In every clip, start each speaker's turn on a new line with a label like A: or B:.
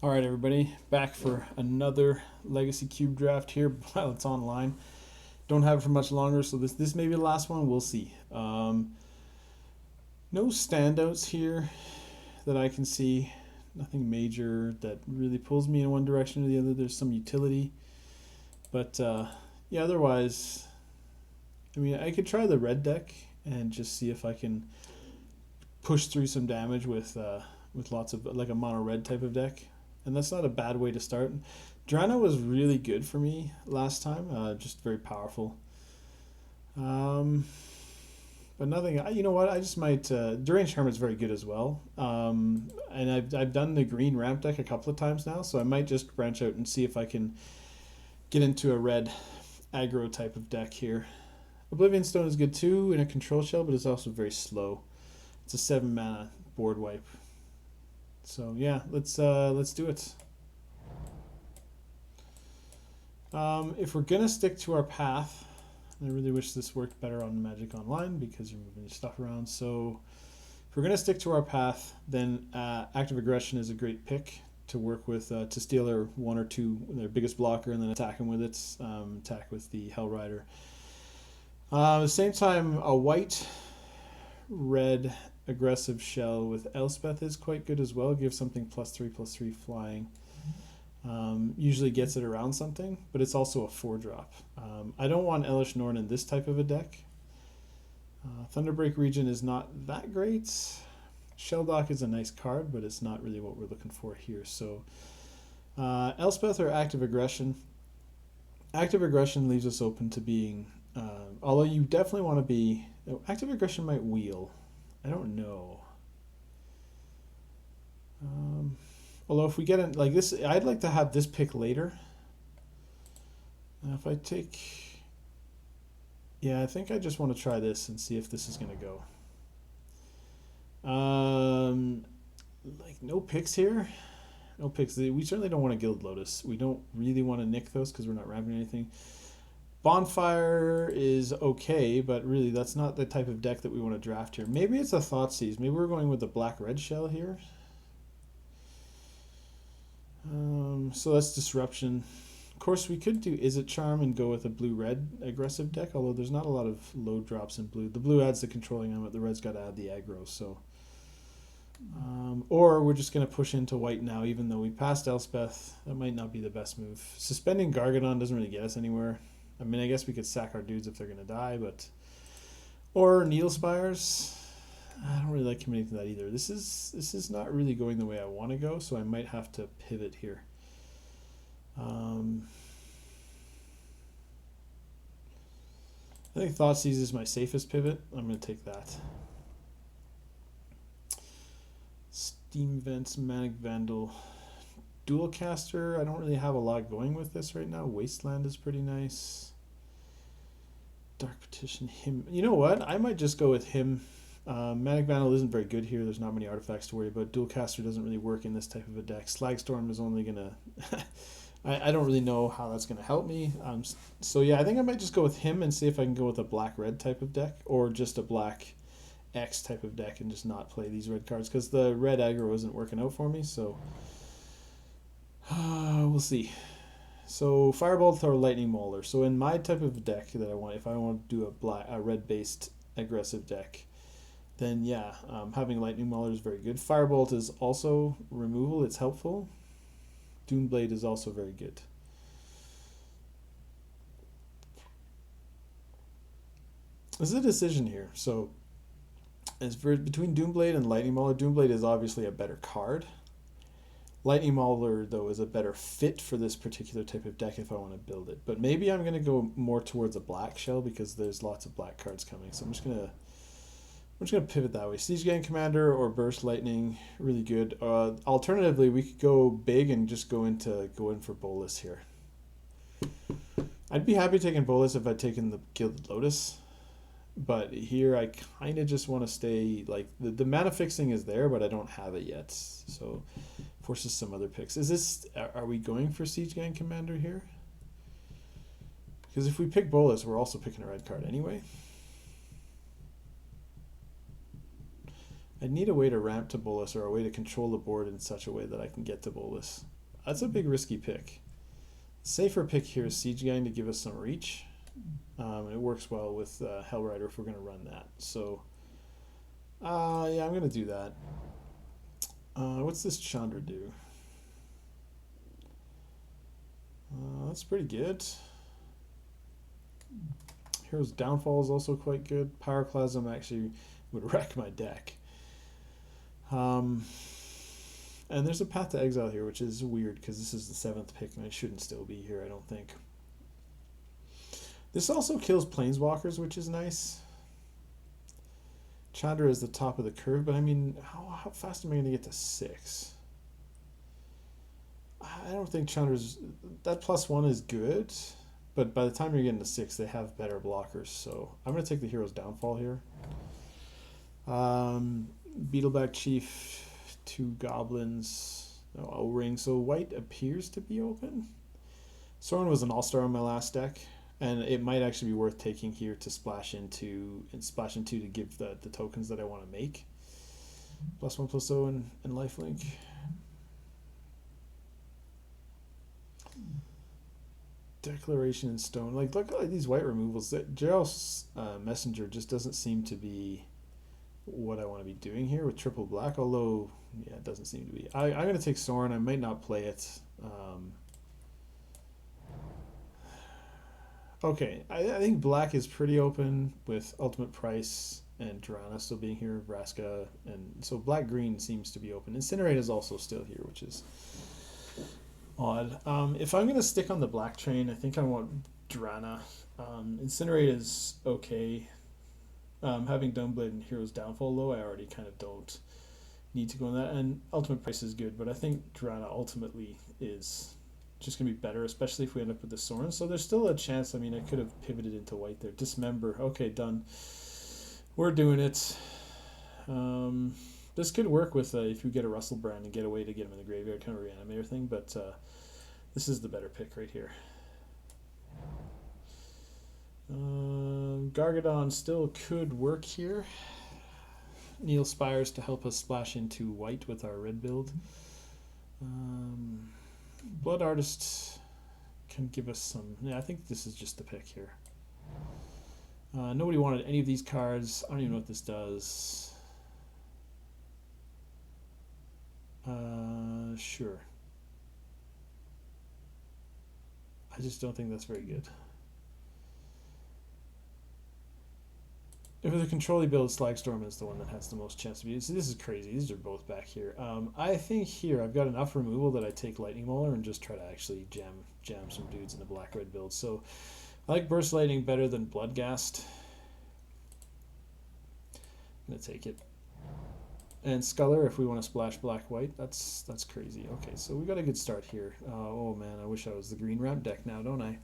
A: All right, everybody, back for another Legacy Cube draft here while it's online. Don't have it for much longer, so this may be the last one. We'll see. No standouts here that I can see. Nothing major that really pulls me in one direction or the other. There's some utility, but yeah, otherwise, I mean, I could try the red deck and just see if I can push through some damage with lots of like a mono red type of deck, and that's not a bad way to start. Drana was really good for me last time, just very powerful. Um, but nothing. You know what? I just might. Deranged Hermit's very good as well. And I've done the green ramp deck a couple of times now, so I might just branch out and see if I can get into a red aggro type of deck here. Oblivion Stone is good too in a control shell, but it's also very slow. It's a 7 mana board wipe. So yeah, let's do it. If we're gonna stick to our path, I really wish this worked better on Magic Online because you're moving your stuff around. So if we're gonna stick to our path, then Active Aggression is a great pick to work with to steal their one or two, their biggest blocker, and then attack them with it. Attack with the Hell Rider. At the same time, a white red aggressive shell with Elspeth is quite good as well. Gives something +3/+3 flying. Usually gets it around something, but it's also a 4-drop. I don't want Elesh Norn in this type of a deck. Thunderbreak Region is not that great. Shelldock is a nice card, but it's not really what we're looking for here. So Elspeth or Active Aggression. Active Aggression leaves us open to being, although you definitely want to be, Active Aggression might wheel. I don't know. Although if we get in like this, I'd like to have this pick later. If I take, yeah, I think I just want to try this and see if this is gonna go. Like no picks here. No picks. We certainly don't want to Guild Lotus. We don't really want to nick those because we're not ramping anything. Bonfire is okay, but really that's not the type of deck that we want to draft here. Maybe it's a Thoughtseize. Maybe we're going with the black-red shell here. So that's Disruption. Of course, we could do Izzet Charm and go with a blue-red aggressive deck, although there's not a lot of low drops in blue. The blue adds the controlling element, the red's got to add the aggro, so... or we're just going to push into white now, even though we passed Elspeth. That might not be the best move. Suspending Gargadon doesn't really get us anywhere. I mean, I guess we could sack our dudes if they're going to die, but... or Needle Spires. I don't really like committing to that either. This is not really going the way I want to go, so I might have to pivot here. I think Thoughtseize is my safest pivot. I'm going to take that. Steam Vents, Manic Vandal, Dual Caster. I don't really have a lot going with this right now. Wasteland is pretty nice. Dark Petition, him. You know what? I might just go with him. Manic Vandal isn't very good here. There's not many artifacts to worry about. Dual Caster doesn't really work in this type of a deck. Slagstorm is only going to... I don't really know how that's going to help me. So yeah, I think I might just go with him and see if I can go with a black-red type of deck or just a black X type of deck and just not play these red cards because the red aggro isn't working out for me. So we'll see. So Firebolt or Lightning Mauler. So in my type of deck that I want, if I want to do a red-based aggressive deck, then yeah, having Lightning Mauler is very good. Firebolt is also removal. It's helpful. Doomblade is also very good. This is a decision here. So as for between Doomblade and Lightning Mauler, Doomblade is obviously a better card. Lightning Mauler, though, is a better fit for this particular type of deck if I want to build it. But maybe I'm going to go more towards a black shell because there's lots of black cards coming. So I'm just going to pivot that way. Siege Gang Commander or Burst Lightning, really good. Alternatively, we could go big and just go in for Bolas here. I'd be happy taking Bolas if I'd taken the Gilded Lotus. But here I kind of just want to stay, like, the mana fixing is there, but I don't have it yet. So forces some other picks. Are we going for Siege Gang Commander here? Because if we pick Bolas, we're also picking a red card anyway. I'd need a way to ramp to Bolas or a way to control the board in such a way that I can get to Bolas. That's a big risky pick. Safer pick here is Siege Gang to give us some reach. It works well with Hellrider if we're going to run that. So, yeah, I'm going to do that. What's this Chandra do? That's pretty good. Hero's Downfall is also quite good. Pyroclasm actually would wreck my deck. And there's a Path to Exile here, which is weird because this is the 7th pick and I shouldn't still be here, I don't think. This also kills Planeswalkers, which is nice. Chandra is the top of the curve, but I mean, how fast am I going to get to 6? I don't think Chandra's... That +1 is good, but by the time you're getting to 6, they have better blockers, so I'm going to take the Hero's Downfall here. Beetleback Chief, 2 Goblins, no O-Ring, so white appears to be open. Sorin was an all-star on my last deck, and it might actually be worth taking here to splash into to give the tokens that I want to make. +1/+0 and lifelink. Declaration in Stone. Like, look at these white removals. Jairus Messenger just doesn't seem to be what I want to be doing here with triple black, although, yeah, it doesn't seem to be. I'm going to take Sorin. I might not play it. Okay, I think black is pretty open with Ultimate Price and Tirana still being here, Vraska, and so black-green seems to be open. Incinerate is also still here, which is odd. If I'm going to stick on the black train, I think I want Drana. Incinerate is okay. Having Dumbblade and Hero's Downfall low, I already kind of don't need to go on that. And Ultimate Price is good, but I think Drana ultimately is just going to be better, especially if we end up with the Sorin. So there's still a chance. I mean, I could have pivoted into white there. Dismember. Okay, done. We're doing it. This could work with if you get a Russell Brand and get a way to get him in the graveyard, kind of reanimator thing, but this is the better pick right here. Gargadon still could work here. Neil Spires to help us splash into white with our red build. Blood Artist can give us some... Yeah, I think this is just the pick here. Nobody wanted any of these cards. I don't even know what this does. Sure. I just don't think that's very good. If it's a control build, Slagstorm is the one that has the most chance to be. So this is crazy. These are both back here. I think here I've got enough removal that I take Lightning Mauler and just try to actually jam some dudes in the black-red build. So I like Burst Lightning better than Bloodghast. I'm going to take it. And Sculler, if we want to splash black-white, that's crazy. Okay, so we got a good start here. Oh man, I wish I was the green ramp deck now, don't I?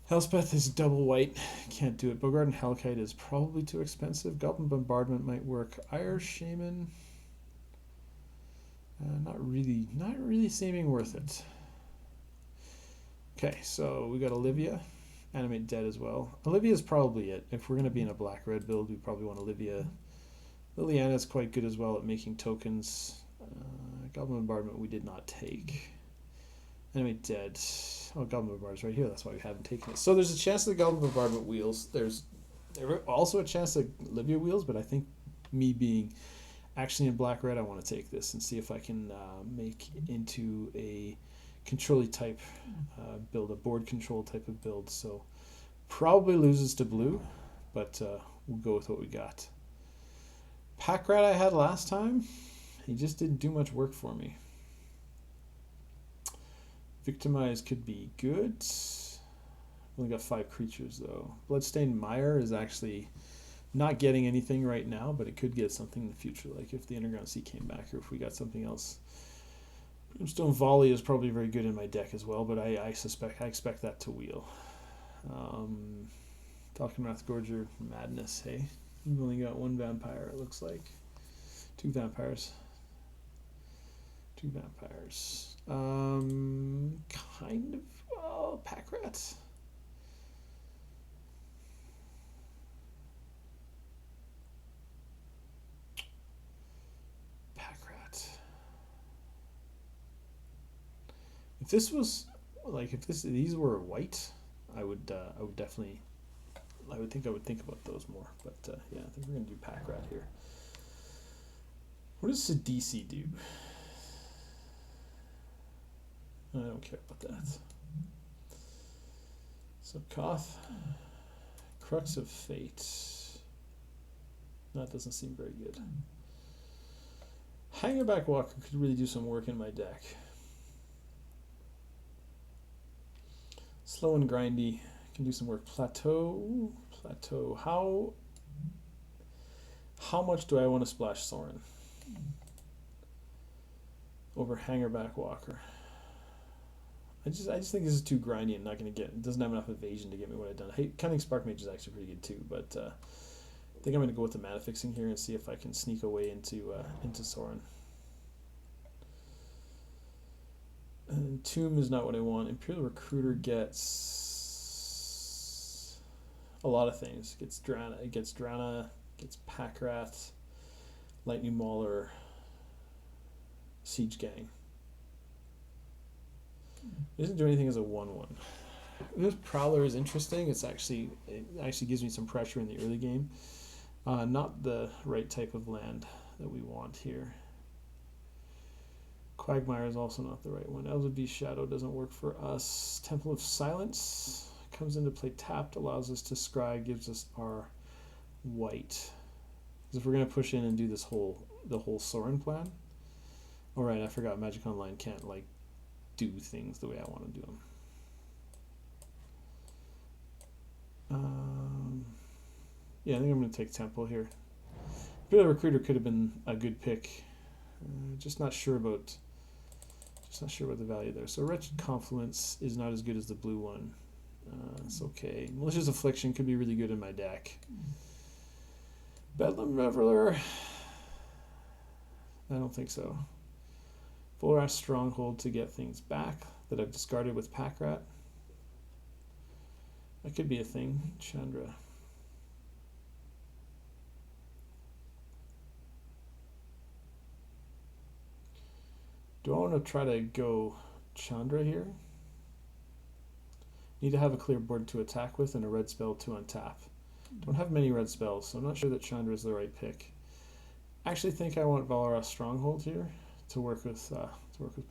A: Elspeth is double white, can't do it. Bogart and Hellkite is probably too expensive. Goblin Bombardment might work. Ire Shaman, not really seeming worth it. Okay, so we got Olivia, Animate Dead as well. Olivia's probably it. If we're going to be in a black-red build, we probably want Olivia. Liliana's quite good as well at making tokens. Goblin Bombardment we did not take. Animate Dead. Oh, Goblin Bombardment's right here. That's why we haven't taken it. So there's a chance that Goblin Bombardment wheels. There's also a chance that Olivia wheels, but I think me being actually in black-red, I want to take this and see if I can make into a control type build, a board control type of build. So probably loses to blue, but we'll go with what we got. Packrat I had last time, he just didn't do much work for me. Victimize could be good. Only got 5 creatures though. Bloodstained Mire is actually not getting anything right now, but it could get something in the future, like if the Underground Sea came back or if we got something else. Brimstone Volley is probably very good in my deck as well, but I expect that to wheel. Talking Wrathgorger, madness, hey? You've only got 1 vampire, it looks like. 2 vampires. 2 vampires. Kind of. Oh, Packrat. Packrat. If this was like if these were white, I would definitely I would think about those more. But yeah, I think we're gonna do Pack Rat here. What does Sidisi do? I don't care about that. So Koth, Crux of Fate. That doesn't seem very good. Hangerback Walker could really do some work in my deck. Slow and Grindy can do some work. Plateau. How much do I want to splash Sorin over Hangerback Walker? I just think this is too grindy and not going to get. It doesn't have enough evasion to get me what I've done. Hey, Cunning Spark Mage is actually pretty good too, but I think I'm going to go with the mana fixing here and see if I can sneak away into Sorin. And Tomb is not what I want. Imperial Recruiter gets a lot of things. It gets Drana, gets Pack Rat, Lightning Mauler, Siege Gang. It doesn't do anything as a 1/1. This Prowler is interesting. It actually gives me some pressure in the early game. Not the right type of land that we want here. Quagmire is also not the right one. Elder Beast Shadow doesn't work for us. Temple of Silence comes into play tapped, allows us to scry, gives us our white. Because if we're going to push in and do the whole Sorin plan. Alright, I forgot Magic Online can't like do things the way I want to do them. Yeah, I think I'm going to take Temple here. Imperial Recruiter could have been a good pick. Just not sure about the value there. So Wretched Confluence is not as good as the blue one. It's okay. Malicious Affliction could be really good in my deck. Bedlam Reveler. I don't think so. Volrath Stronghold to get things back that I've discarded with Pack Rat. That could be a thing. Chandra. Do I want to try to go Chandra here? Need to have a clear board to attack with and a red spell to untap. Don't have many red spells, so I'm not sure that Chandra is the right pick. I actually think I want Valorous Stronghold here to work with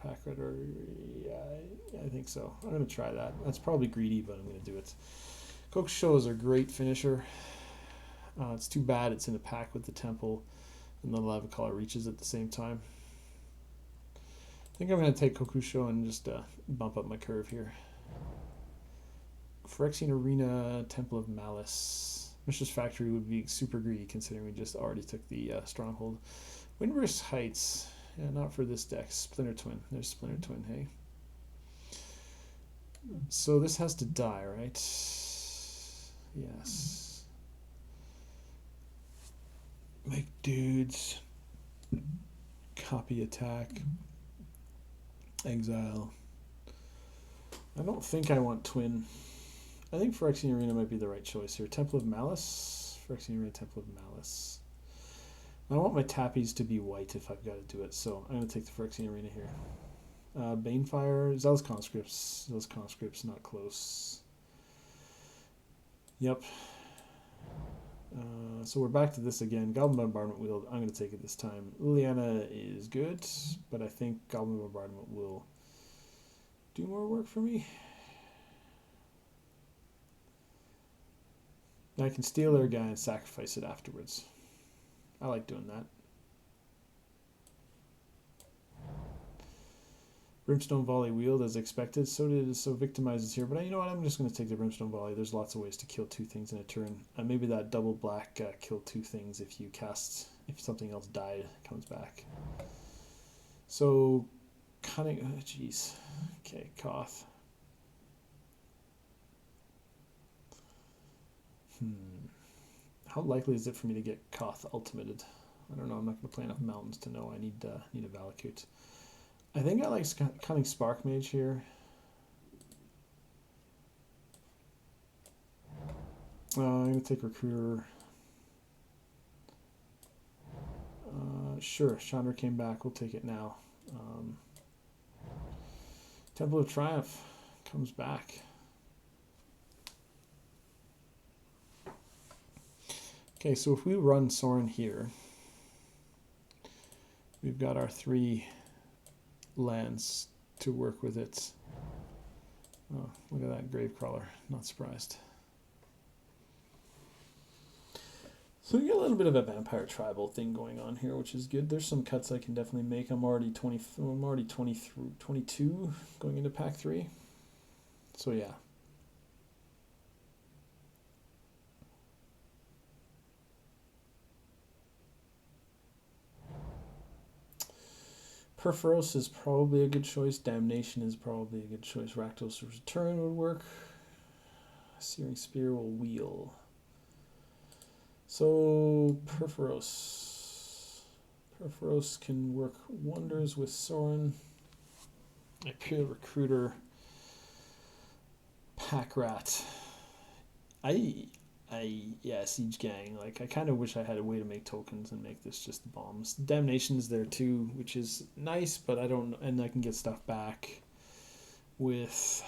A: Pack Rat, or yeah, I think so. I'm gonna try that. That's probably greedy, but I'm gonna do it. Kokusho is a great finisher. It's too bad it's in a pack with the Temple and the Lava Collar reaches at the same time. I think I'm going to take Kokusho and just bump up my curve here. Phyrexian Arena, Temple of Malice. Mistress Factory would be super greedy considering we just already took the Stronghold. Windburst Heights. Yeah, not for this deck. Splinter Twin. There's Splinter Twin, hey. So this has to die, right? Yes. Make dudes. Copy attack. Exile. I don't think I want Twin. I think Phyrexian Arena might be the right choice here. Temple of Malice. Phyrexian Arena, Temple of Malice. I want my tappies to be white if I've got to do it, so I'm going to take the Phyrexian Arena here. Banefire. Zealous Conscripts. Zealous Conscripts, not close. Yep. So we're back to this again. Goblin Bombardment Wheel. I'm going to take it this time. Liliana is good, but I think Goblin Bombardment will do more work for me. Now I can steal their guy and sacrifice it afterwards. I like doing that. Brimstone Volley wield as expected. So Victimizes here. But you know what? I'm just going to take the Brimstone Volley. There's lots of ways to kill two things in a turn. Maybe that double black kill two things if something else died, comes back. So, Cunning. Oh, jeez. Okay, Koth. How likely is it for me to get Koth ultimated? I don't know. I'm not going to play enough mountains to know I need a Valakut. I think I like Cunning Spark Mage here. I'm going to take Recruiter. Sure, Chandra came back. We'll take it now. Temple of Triumph comes back. Okay, so if we run Sorin here, we've got our 3 lands to work with it. Oh, look at that Gravecrawler. Not surprised. So we got a little bit of a vampire tribal thing going on here, which is good. There's some cuts I can definitely make. I'm already 22 going into pack 3. So yeah. Perforos is probably a good choice. Damnation is probably a good choice. Rakdos Return would work. Searing Spear will wheel. So Perforos can work wonders with Sorin. Imperial Recruiter. Pack Rat. Yeah, Siege Gang. Like, I kind of wish I had a way to make tokens and make this just bombs. Damnation's there too, which is nice, but I don't, and I can get stuff back with,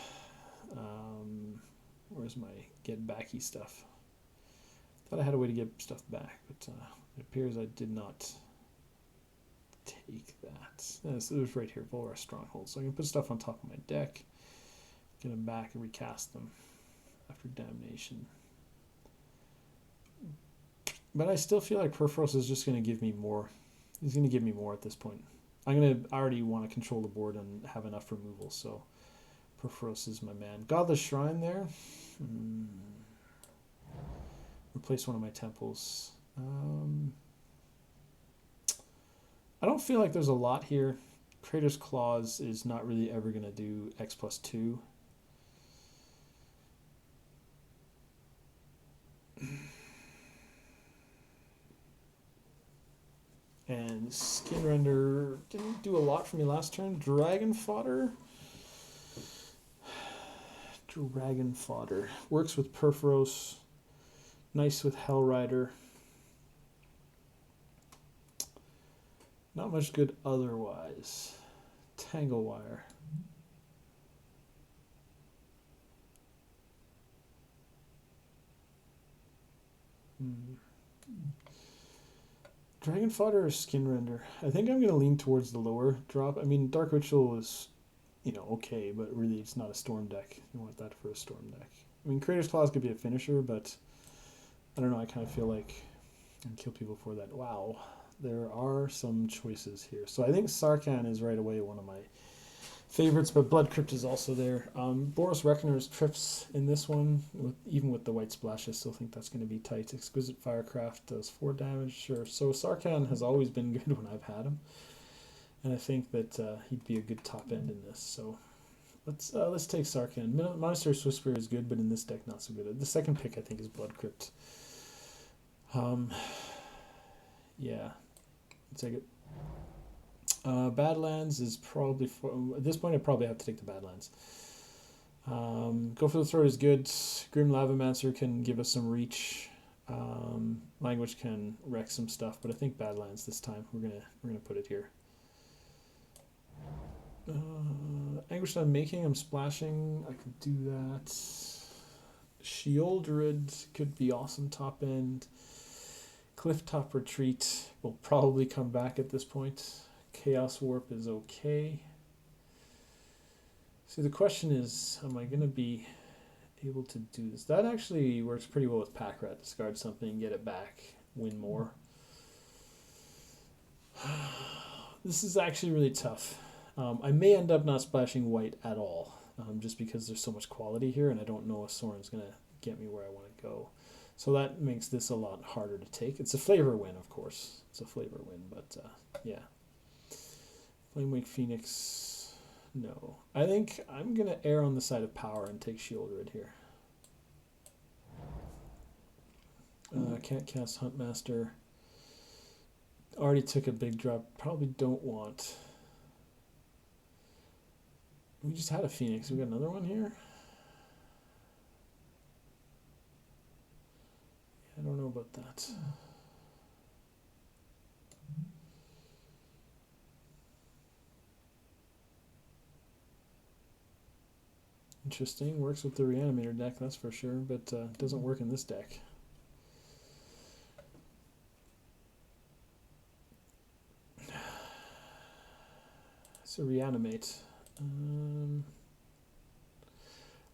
A: where's my get backy stuff? Thought I had a way to get stuff back, but it appears I did not take that. It was right here, Volra Stronghold. So I can put stuff on top of my deck, get them back and recast them after Damnation. But I still feel like Perforos is just going to give me more. He's going to give me more at this point. I already want to control the board and have enough removal, so Perforos is my man. Godless Shrine there. Replace one of my temples. I don't feel like there's a lot here. Crater's Claws is not really ever going to do X+2. And Skin Render didn't do a lot for me last turn. Dragon Fodder. Dragon Fodder. Works with Perforos. Nice with Hellrider. Not much good otherwise. Tanglewire. Dragon Fodder or Skin Render? I think I'm going to lean towards the lower drop. I mean, Dark Ritual is, okay, but really it's not a Storm deck. You want that for a Storm deck. I mean, Crater's Claws could be a finisher, but I don't know. I kind of feel like I can kill people for that. Wow, there are some choices here. So I think Sarkhan is right away one of my favorites, but Blood Crypt is also there. Boros Reckoner's trips in this one, even with the white splash, I still think that's going to be tight. Exquisite Firecraft does 4 damage, sure. So Sarkhan has always been good when I've had him, and I think that he'd be a good top end in this. So let's take Sarkhan. Monastery's Whisper is good, but in this deck not so good. The second pick I think is Blood Crypt. Yeah, I'll take it. Badlands is probably, at this point I probably have to take the Badlands. Go for the Throat is good. Grim Lavamancer can give us some reach. Language can wreck some stuff, but I think Badlands this time. We're gonna put it here. Anguish I'm making, I'm splashing. I could do that. Sheoldred could be awesome top end. Clifftop Retreat will probably come back at this point. Chaos Warp is okay. So the question is, am I going to be able to do this? That actually works pretty well with Pack Rat. Discard something, get it back, win more. This is actually really tough. I may end up not splashing white at all, just because there's so much quality here, and I don't know if Sorin's going to get me where I want to go. So that makes this a lot harder to take. It's a flavor win, of course. It's a flavor win, but yeah. Flamewake Phoenix, no. I think I'm going to err on the side of power and take Sheoldred here. Can't cast Huntmaster. Already took a big drop. Probably don't want. We just had a Phoenix. We got another one here? I don't know about that. Interesting. Works with the Reanimator deck, that's for sure, but doesn't work in this deck. So Reanimate.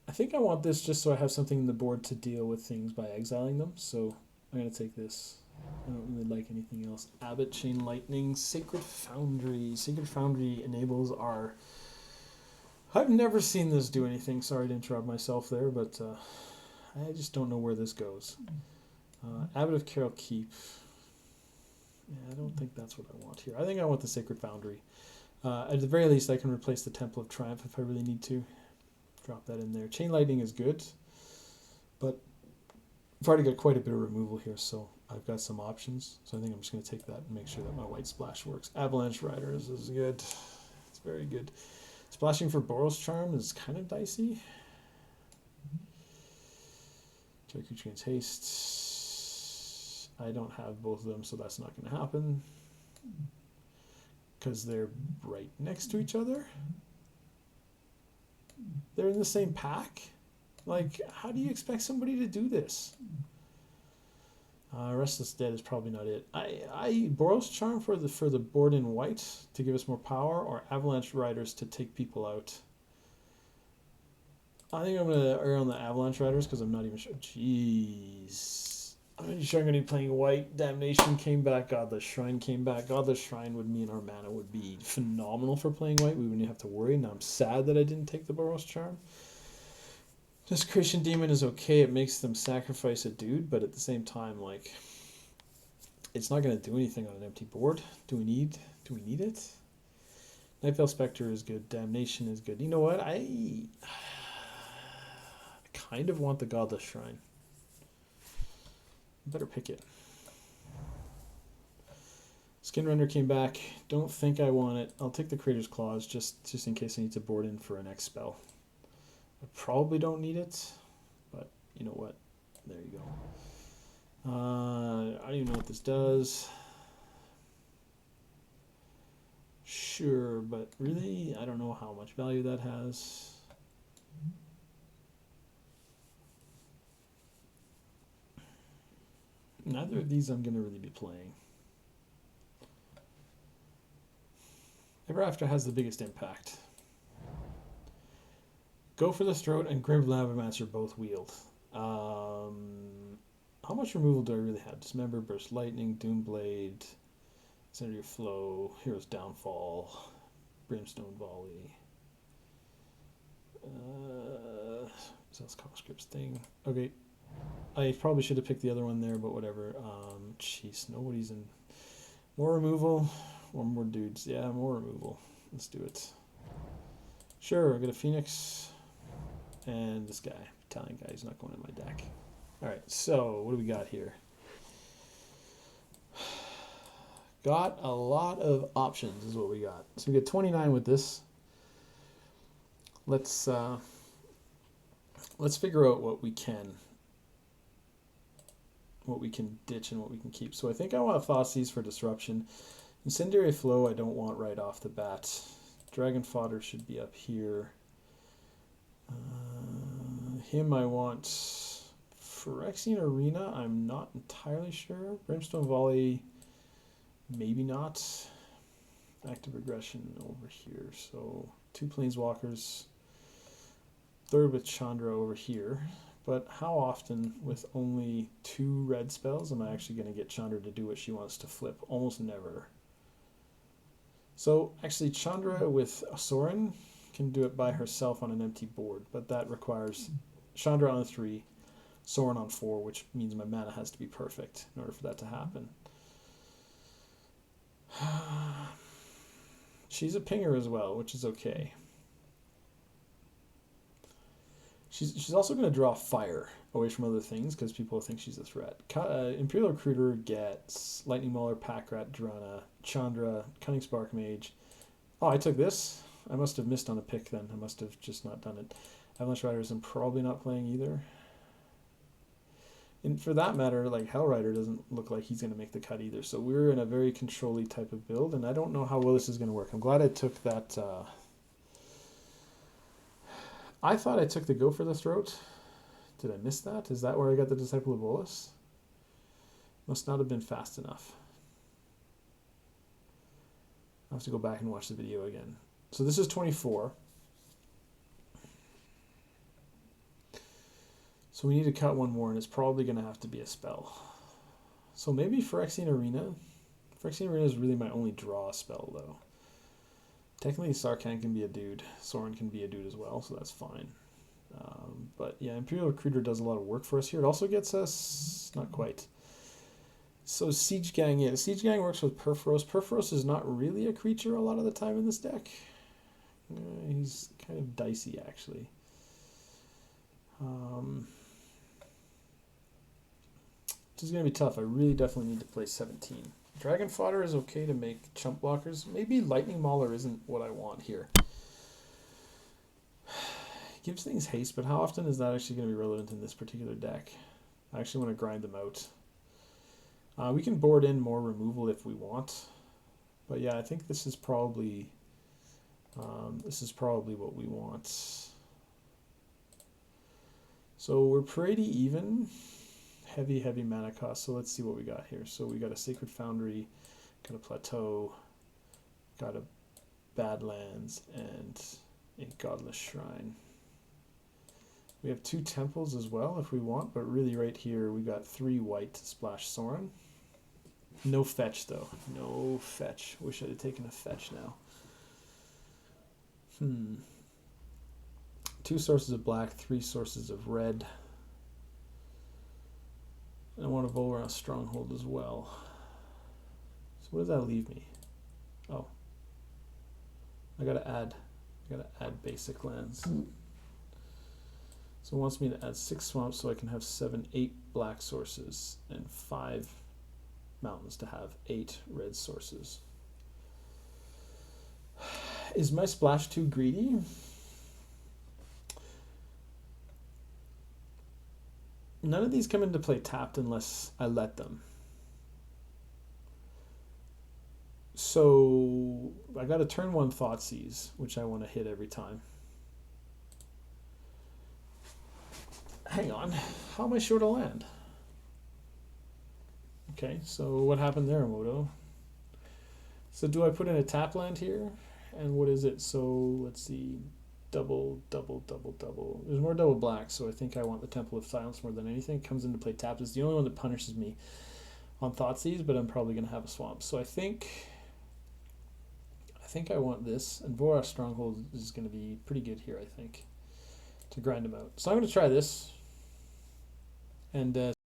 A: I think I want this just so I have something in the board to deal with things by exiling them, so I'm going to take this. I don't really like anything else. Abbot, Chain Lightning, Sacred Foundry. Sacred Foundry enables our... I've never seen this do anything. Sorry to interrupt myself there, but I just don't know where this goes. Abbot of Carol Keep. Yeah, I don't think that's what I want here. I think I want the Sacred Foundry. At the very least, I can replace the Temple of Triumph if I really need to. Drop that in there. Chain Lightning is good, but I've already got quite a bit of removal here, so I've got some options. So I think I'm just going to take that and make sure that my white splash works. Avalanche Riders is good. It's very good. Splashing for Boros Charm is kind of dicey. Joku Chain's Haste. I don't have both of them, so that's not going to happen. Because they're right next to each other. They're in the same pack? Like, how do you expect somebody to do this? Restless Dead is probably not it. Boros Charm for the board in white to give us more power, or Avalanche Riders to take people out. I think I'm going to err on the Avalanche Riders because I'm not even sure. Jeez. I'm not even sure I'm going to be playing white. Damnation came back. Godless Shrine came back. Godless Shrine would mean our mana would be phenomenal for playing white. We wouldn't have to worry. Now I'm sad that I didn't take the Boros Charm. Desecration Demon is okay. It makes them sacrifice a dude, but at the same time, like, it's not going to do anything on an empty board. Do we need it? Nightveil Spectre is good. Damnation is good. You know what? I kind of want the Godless Shrine. Better pick it. Skinrender came back. Don't think I want it. I'll take the Creator's Clause just in case I need to board in for a next spell. I probably don't need it, but you know what? There you go. I don't even know what this does. Sure, but really, I don't know how much value that has. Neither of these I'm going to really be playing. Ever After has the biggest impact. Go for the Throat and Grim Lavamancer both wield. How much removal do I really have? Dismember, Burst Lightning, Doomblade, Incendiary Flow, Hero's Downfall, Brimstone Volley. That's Conscript's thing. Okay. I probably should have picked the other one there, but whatever. Jeez, nobody's in. More removal or more dudes? Yeah, more removal. Let's do it. Sure, I got a Phoenix and this guy. Italian guy, he's not going in my deck. Alright, so what do we got here? Got a lot of options is what we got. So we get 29 with this. Let's figure out what we can ditch and what we can keep. So I think I want Thoughtseize for disruption. Incendiary Flow I don't want right off the bat. Dragon Fodder should be up here. Him I want. Phyrexian Arena I'm not entirely sure. Brimstone Volley maybe not. Active Regression over here. So 2 Planeswalkers. Third with Chandra over here. But how often, with only 2 red spells, am I actually going to get Chandra to do what she wants to flip? Almost never. So, actually, Chandra with Sorin can do it by herself on an empty board, but that requires Chandra on 3, Sorin on 4, which means my mana has to be perfect in order for that to happen. She's a pinger as well, which is okay. She's also going to draw fire away from other things because people think she's a threat. Imperial Recruiter gets Lightning Mauler, Packrat, Drana, Chandra, Cunning Spark Mage. Oh, I took this. I must have missed on a pick then. I must have just not done it. Avalanche Riders I'm probably not playing either. And for that matter, like Hellrider doesn't look like he's going to make the cut either. So we're in a very control-y type of build, and I don't know how well this is going to work. I'm glad I took that... I thought I took the Go for the Throat. Did I miss that? Is that where I got the Disciple of Volus? Must not have been fast enough. I'll have to go back and watch the video again. So this is 24. So we need to cut one more, and it's probably going to have to be a spell. So maybe Phyrexian Arena. Phyrexian Arena is really my only draw spell, though. Technically, Sarkhan can be a dude. Sorin can be a dude as well, so that's fine. But yeah, Imperial Recruiter does a lot of work for us here. It also gets us... not quite. So Siege Gang, yeah. Siege Gang works with Purphoros. Purphoros is not really a creature a lot of the time in this deck. He's kind of dicey, actually. This is going to be tough. I really definitely need to play 17. Dragon Fodder is okay to make chump blockers. Maybe Lightning Mauler isn't what I want here. Gives things haste, but how often is that actually going to be relevant in this particular deck? I actually want to grind them out. We can board in more removal if we want. But yeah, I think this is probably what we want. So we're pretty even. Heavy mana cost. So let's see what we got here. So we got a Sacred Foundry, got a Plateau, got a Badlands, and a Godless Shrine. We have 2 temples as well if we want, but really right here we got 3 white to splash Sorin. No fetch though. No fetch. Wish I'd have taken a fetch now. 2 sources of black, 3 sources of red. And I want to Volrath Stronghold as well. So what does that leave me? Oh. I gotta add basic lands. So it wants me to add 6 swamps so I can have 8 black sources and 5 mountains to have 8 red sources. Is my splash too greedy? None of these come into play tapped unless I let them. So I got a turn 1 Thoughtseize, which I want to hit every time. Hang on, how am I short a land? Okay, so what happened there, Moto? So do I put in a tap land here? And what is it? So let's see, double. There's more double black, so I think I want the Temple of Silence more than anything. It comes into play tapped. It's the only one that punishes me on Thoughtseize, but I'm probably going to have a swamp. So I think I want this, and Volrath Stronghold is going to be pretty good here, I think, to grind them out. So I'm going to try this, and